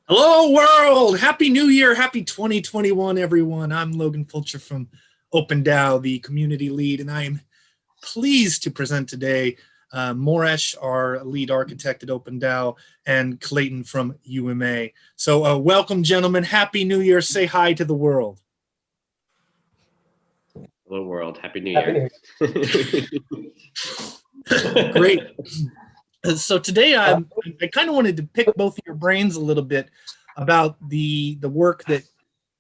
Hello, world! Happy New Year! Happy 2021, everyone. I'm Logan Fulcher from OpenDAO, the community lead, and I am pleased to present today Moresh, our lead architect at OpenDAO, and Clayton from UMA. So welcome, gentlemen. Happy New Year. Say hi to the world. Hello, world. Happy New Year. Great. So today I kind of wanted to pick both of your brains a little bit about the work that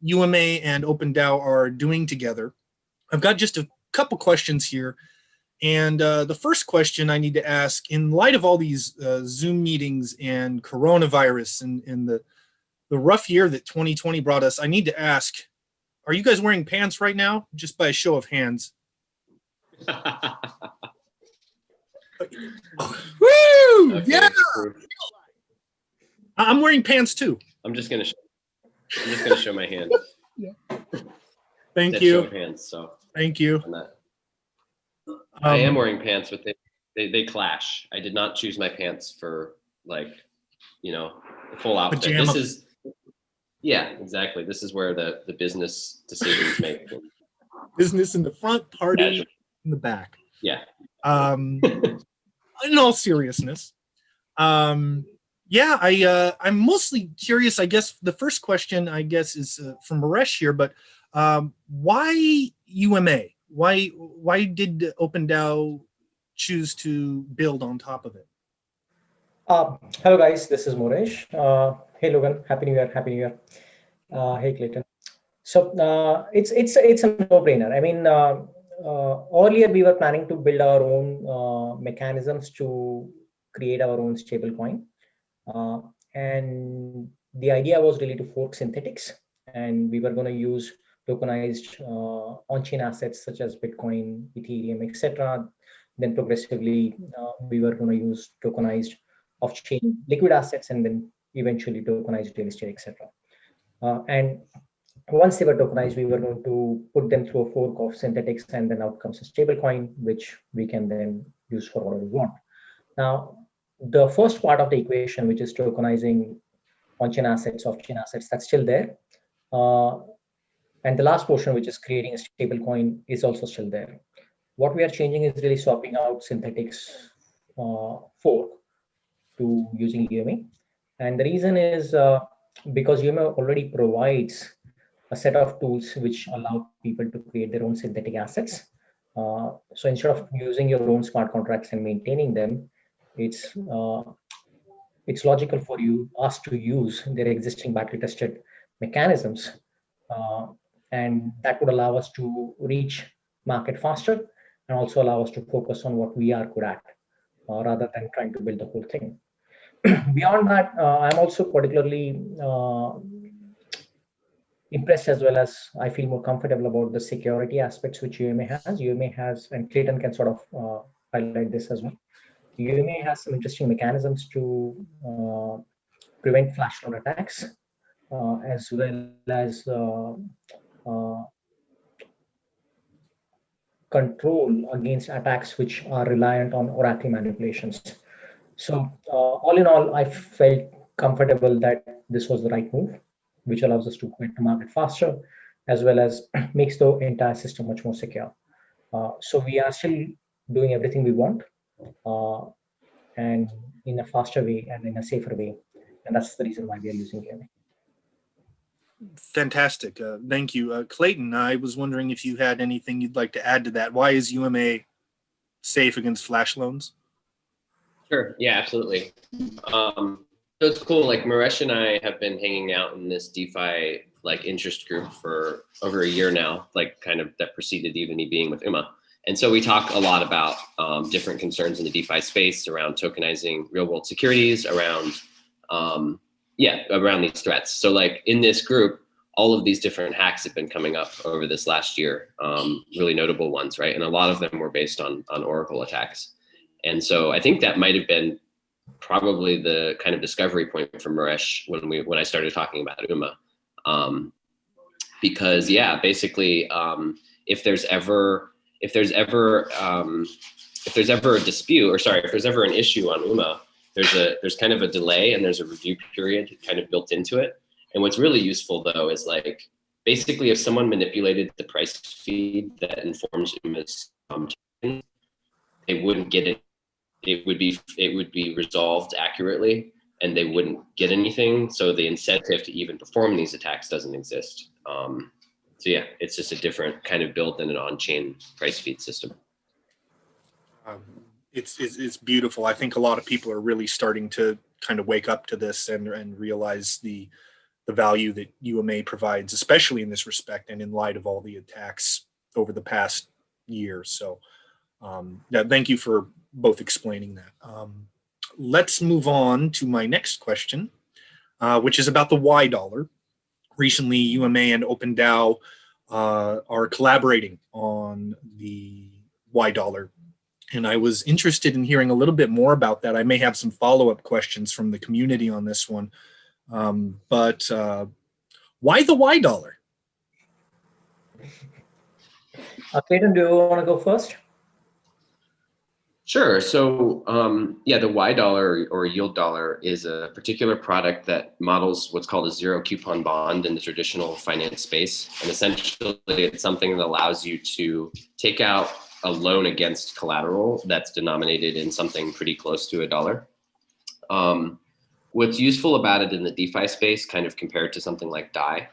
UMA and OpenDAO are doing together. I've got just a couple questions here. And the first question I need to ask, in light of all these Zoom meetings and coronavirus and the rough year that 2020 brought us, I need to ask, are you guys wearing pants right now? Just by a show of hands. Woo! Okay, yeah. I'm wearing pants too. I'm just gonna show my hands. Yeah. Thank you. Show of hands, so thank you. I am wearing pants, but they clash. I did not choose my pants for the full outfit. Pajama. This is exactly. This is where the business decisions make. Business in the front, party in the back. Yeah. In all seriousness, I'm mostly curious. I guess the first question, is from Moresh here, but why UMA? Why did OpenDAO choose to build on top of it? Hello guys, this is Moresh. Hey Logan, Happy New Year, Happy New Year. Hey Clayton. So it's a no-brainer. I mean, earlier we were planning to build our own mechanisms to create our own stablecoin, and the idea was really to fork synthetics, and we were going to use tokenized on-chain assets such as Bitcoin, Ethereum, etc. Then progressively we were going to use tokenized off-chain liquid assets, and then eventually tokenized real estate, etc. And once they were tokenized, we were going to put them through a fork of synthetics, and then out comes a stablecoin, which we can then use for whatever we want. Now, the first part of the equation, which is tokenizing on-chain assets, off-chain assets, that's still there. And the last portion, which is creating a stablecoin, is also still there. What we are changing is really swapping out synthetics fork to using UMA. And the reason is because UMA already provides a set of tools which allow people to create their own synthetic assets. So instead of using your own smart contracts and maintaining them, it's logical for us to use their existing battery tested mechanisms, and that would allow us to reach market faster and also allow us to focus on what we are good at, rather than trying to build the whole thing. Beyond that, I'm also particularly impressed, as well as I feel more comfortable about the security aspects which UMA has. UMA has, and Clayton can sort of highlight this as well. UMA has some interesting mechanisms to prevent flash loan attacks, as well as control against attacks which are reliant on Oracle manipulations. So all in all, I felt comfortable that this was the right move, which allows us to get to market faster, as well as makes the entire system much more secure. So we are still doing everything we want, and in a faster way and in a safer way. And that's the reason why we are using UMA. Fantastic. Thank you. Clayton, I was wondering if you had anything you'd like to add to that. Why is UMA safe against flash loans? Sure. Yeah, absolutely. So it's cool. Like Moresh and I have been hanging out in this DeFi interest group for over a year now, that preceded even me being with UMA. And so we talk a lot about different concerns in the DeFi space around tokenizing real world securities, around these threats. So in this group, all of these different hacks have been coming up over this last year, really notable ones, right? And a lot of them were based on Oracle attacks. And so I think that might have been probably the kind of discovery point for Moresh when I started talking about UMA, because basically, if there's ever a dispute, if there's ever an issue on UMA, there's kind of a delay and there's a review period kind of built into it. And what's really useful though is like, basically if someone manipulated the price feed that informs UMA's they wouldn't get it. It would be resolved accurately and they wouldn't get anything. So the incentive to even perform these attacks doesn't exist. So yeah, it's just a different kind of build than an on-chain price feed system. It's beautiful. I think a lot of people are really starting to kind of wake up to this and realize the value that UMA provides, especially in this respect and in light of all the attacks over the past year. So yeah, thank you for both explaining that. Let's move on to my next question, which is about the Y dollar. Recently, UMA and OpenDAO are collaborating on the Y dollar. And I was interested in hearing a little bit more about that. I may have some follow-up questions from the community on this one. But why the Y dollar? Clayton, do you want to go first? Sure. So yeah, the Y dollar or yield dollar is a particular product that models what's called a zero coupon bond in the traditional finance space. And essentially it's something that allows you to take out a loan against collateral that's denominated in something pretty close to $1. What's useful about it in the DeFi space, kind of compared to something like DAI,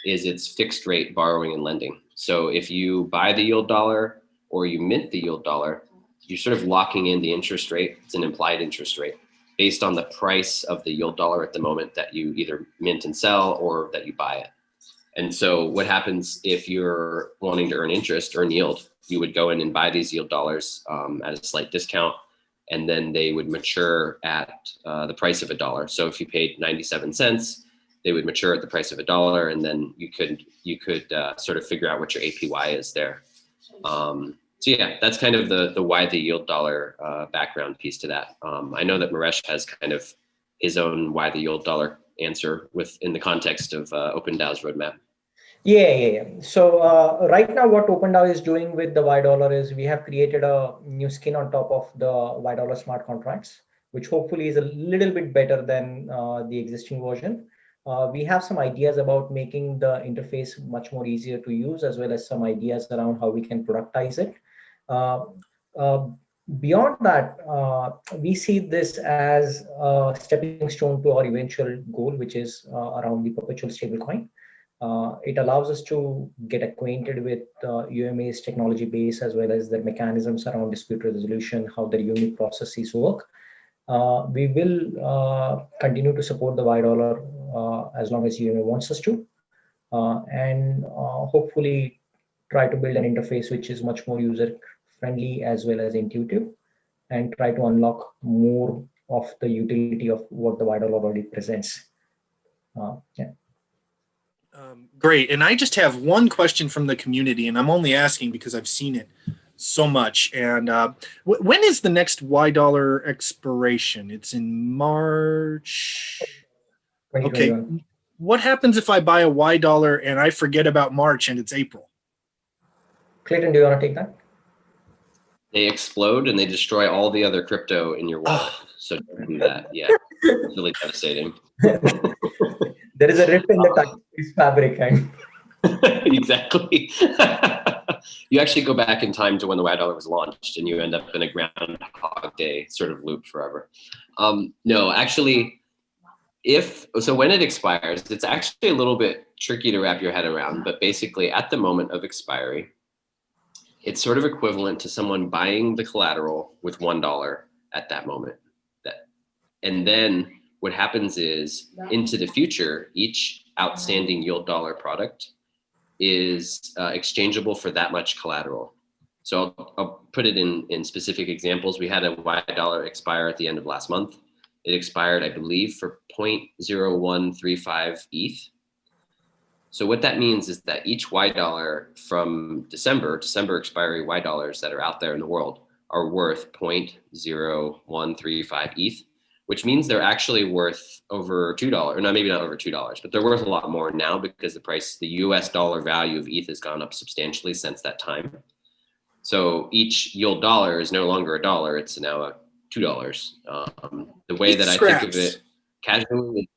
is it's fixed rate borrowing and lending. So if you buy the yield dollar or you mint the yield dollar, you're sort of locking in the interest rate. It's an implied interest rate based on the price of the yield dollar at the moment that you either mint and sell or that you buy it. And so what happens if you're wanting to earn interest, earn yield, you would go in and buy these yield dollars at a slight discount, and then they would mature at the price of $1. So if you paid 97 cents, they would mature at the price of $1, and then you could sort of figure out what your APY is there. So yeah, that's kind of the why the yield dollar background piece to that. I know that Moresh has kind of his own why the yield dollar answer in the context of OpenDAO's roadmap. Yeah. So right now what OpenDAO is doing with the Y dollar is we have created a new skin on top of the Y dollar smart contracts, which hopefully is a little bit better than the existing version. We have some ideas about making the interface much more easier to use, as well as some ideas around how we can productize it. Beyond that, we see this as a stepping stone to our eventual goal, which is around the perpetual stablecoin. It allows us to get acquainted with UMA's technology base, as well as the mechanisms around dispute resolution, how the unit processes work. We will continue to support the Y dollar as long as UMA wants us to, and hopefully try to build an interface which is much more user friendly as well as intuitive, and try to unlock more of the utility of what the Y dollar already presents. Yeah. Great. And I just have one question from the community, and I'm only asking because I've seen it so much. And when is the next Y dollar expiration? It's in March. Okay. What happens if I buy a Y dollar and I forget about March and it's April? Clayton, do you want to take that? They explode and they destroy all the other crypto in your wallet. So don't do that. Yeah, it's really devastating. There is a rip in the fabric. Exactly. You actually go back in time to when the Y dollar was launched, and you end up in a Groundhog Day sort of loop forever. No, actually, when it expires, it's actually a little bit tricky to wrap your head around. But basically, at the moment of expiry, it's sort of equivalent to someone buying the collateral with $1 at that moment. And then what happens is, into the future, each outstanding yield dollar product is exchangeable for that much collateral. So I'll put it in specific examples. We had a Y dollar expire at the end of last month. It expired, I believe, for 0.0135 ETH. So what that means is that each Y dollar from December expiry Y dollars that are out there in the world are worth 0.0135 ETH, which means they're actually worth over $2, or no, maybe not over $2, but they're worth a lot more now because the US dollar value of ETH has gone up substantially since that time. So each yield dollar is no longer $1, it's now $2. The way that I think of it casually,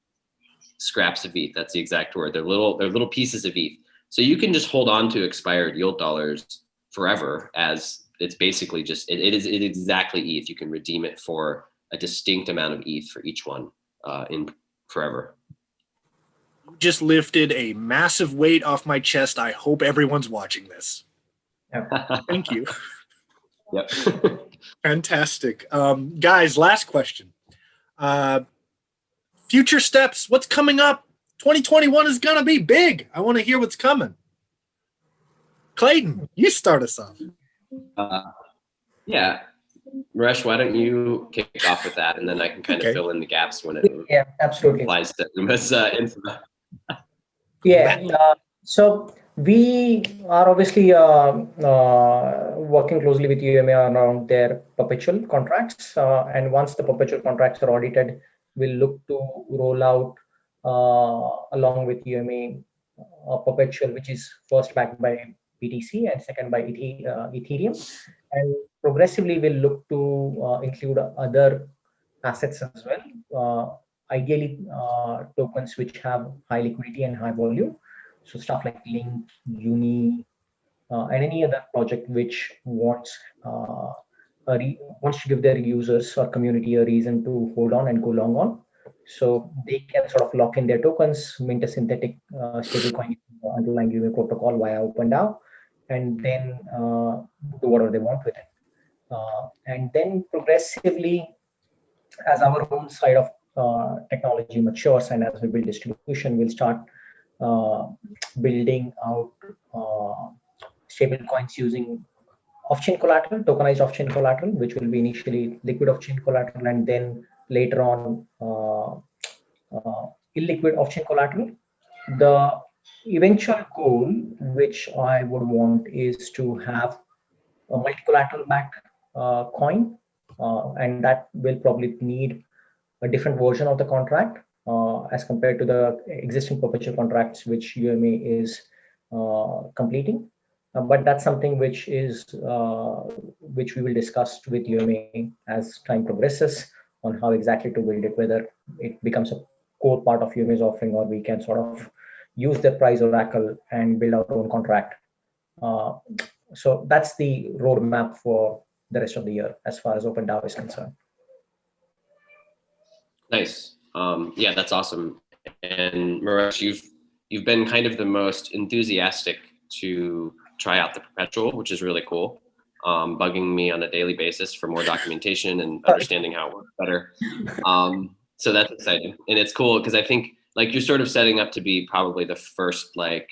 scraps of ETH. That's the exact word. They're little pieces of ETH. So you can just hold on to expired yield dollars forever, as it's basically just it is exactly ETH. You can redeem it for a distinct amount of ETH for each one in forever. You just lifted a massive weight off my chest. I hope everyone's watching this. Thank you. Yep. Fantastic. Guys, last question. Future steps, what's coming up? 2021 is going to be big. I want to hear what's coming. Clayton, you start us off. Yeah. Moresh, why don't you kick off with that, and then I can kind of fill in the gaps when it absolutely applies to UMA's info. So we are obviously working closely with UMA around their perpetual contracts. And once the perpetual contracts are audited, we'll look to roll out along with UMA perpetual, which is first backed by BTC and second by Ethereum. And progressively, we'll look to include other assets as well. Ideally, tokens which have high liquidity and high volume. So stuff like Link, Uni, and any other project which wants to give their users or community a reason to hold on and go long on. So they can sort of lock in their tokens, mint a synthetic stablecoin underlying UMA protocol via OpenDAO, and then do whatever they want with it. And then progressively, as our own side of technology matures and as we build distribution, we'll start building out stable coins using off-chain collateral, tokenized off-chain collateral, which will be initially liquid off-chain collateral, and then later on illiquid off-chain collateral. The eventual goal, which I would want, is to have a multi-collateral backed coin, and that will probably need a different version of the contract as compared to the existing perpetual contracts which UMA is completing. But that's something which we will discuss with UMA as time progresses on how exactly to build it, whether it becomes a core part of UMA's offering, or we can sort of use the price oracle and build our own contract. So that's the roadmap for the rest of the year as far as OpenDAO is concerned. Nice. Yeah, that's awesome. And Moresh, you've been kind of the most enthusiastic to try out the perpetual, which is really cool. Bugging me on a daily basis for more documentation and understanding how it works better. So that's exciting, and it's cool because I think like you're sort of setting up to be probably the first like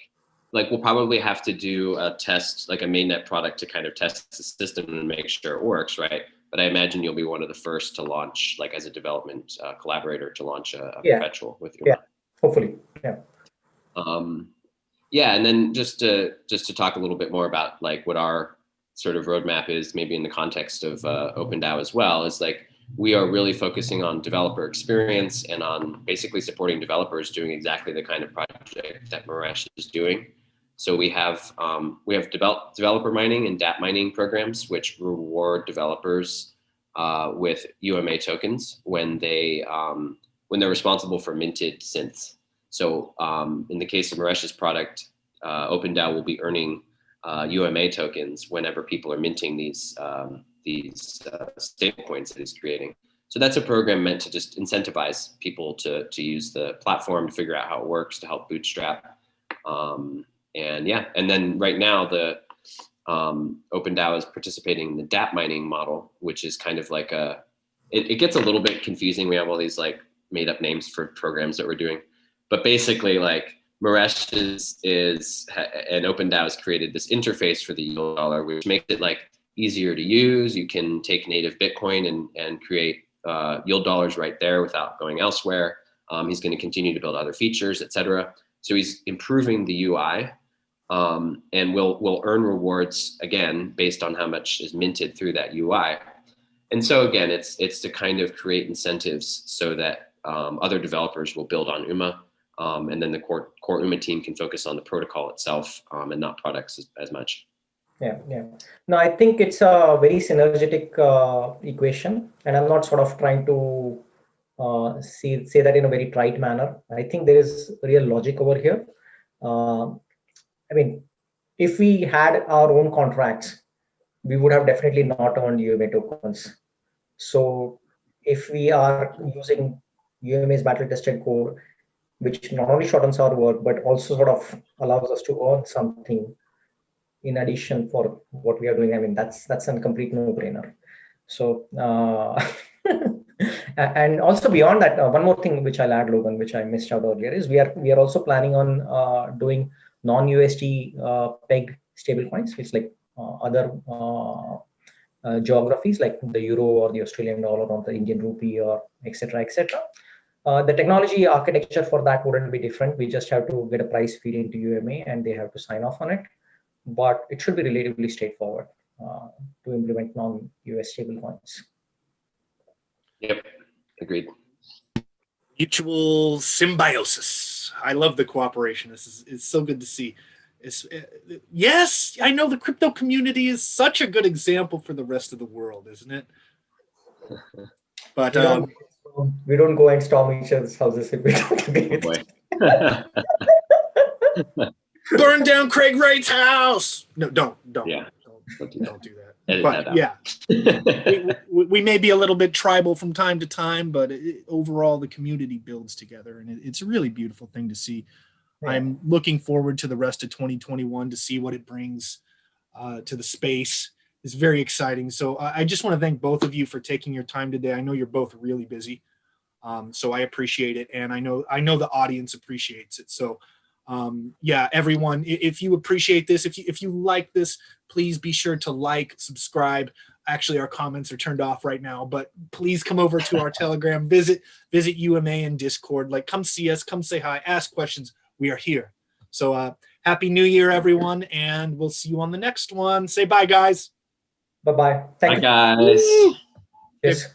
we'll probably have to do a test, like a mainnet product to kind of test the system and make sure it works, right? But I imagine you'll be one of the first to launch, like as a development collaborator, to launch a perpetual with you. Yeah, hopefully. Yeah. Yeah, and then just to talk a little bit more about like what our sort of roadmap is, maybe in the context of OpenDAO as well, is like we are really focusing on developer experience and on basically supporting developers doing exactly the kind of project that Moresh is doing. So we have developer mining and dApp mining programs, which reward developers with UMA tokens when they're responsible for minted synths. So in the case of Moresh's product, OpenDAO will be earning UMA tokens whenever people are minting these stablecoins that he's creating. So that's a program meant to just incentivize people to use the platform, to figure out how it works, to help bootstrap. And then right now the OpenDAO is participating in the dApp mining model, which is kind of like it gets a little bit confusing. We have all these like made up names for programs that we're doing, but basically like Moresh and OpenDAO has created this interface for the yield dollar, which makes it like easier to use. You can take native Bitcoin and create yield dollars right there without going elsewhere. He's going to continue to build other features, etc. So he's improving the UI, and we'll earn rewards again based on how much is minted through that UI. And so again, it's to kind of create incentives so that other developers will build on UMA, and then the core UMA team can focus on the protocol itself and not products as much. Yeah, yeah. No, I think it's a very synergetic equation, and I'm not sort of trying to say that in a very trite manner. I think there is real logic over here. I mean, if we had our own contracts, we would have definitely not earned UMA tokens. So if we are using UMA's battle tested code, which not only shortens our work, but also sort of allows us to earn something in addition for what we are doing, I mean, that's a complete no-brainer. So, and also beyond that, one more thing which I'll add, Logan, which I missed out earlier, is we are also planning on doing non-USD pegged stablecoins, which like other geographies like the euro or the Australian dollar or the Indian rupee or etc. etc. The technology architecture for that wouldn't be different. We just have to get a price feed into UMA and they have to sign off on it. But it should be relatively straightforward to implement non-US stablecoins. Yep, agreed. Mutual symbiosis. I love the cooperation. It's so good to see. Yes, I know the crypto community is such a good example for the rest of the world, isn't it? But we don't go and storm each other's houses if we don't agree with it. Burn down Craig Wright's house. No, don't. Yeah. Don't do that. Edit but that yeah, we may be a little bit tribal from time to time, but overall the community builds together, and it's a really beautiful thing to see. Yeah. I'm looking forward to the rest of 2021 to see what it brings to the space. It's very exciting. So I just want to thank both of you for taking your time today. I know you're both really busy, so I appreciate it, and I know the audience appreciates it. So yeah, everyone, if you appreciate this, if you like this, please be sure to like, subscribe. Actually, our comments are turned off right now, but please come over to our Telegram, visit UMA and Discord. Like, come see us, come say hi, ask questions. We are here. So happy New Year, everyone, and we'll see you on the next one. Say bye, guys. Bye-bye. Bye, guys. Yes.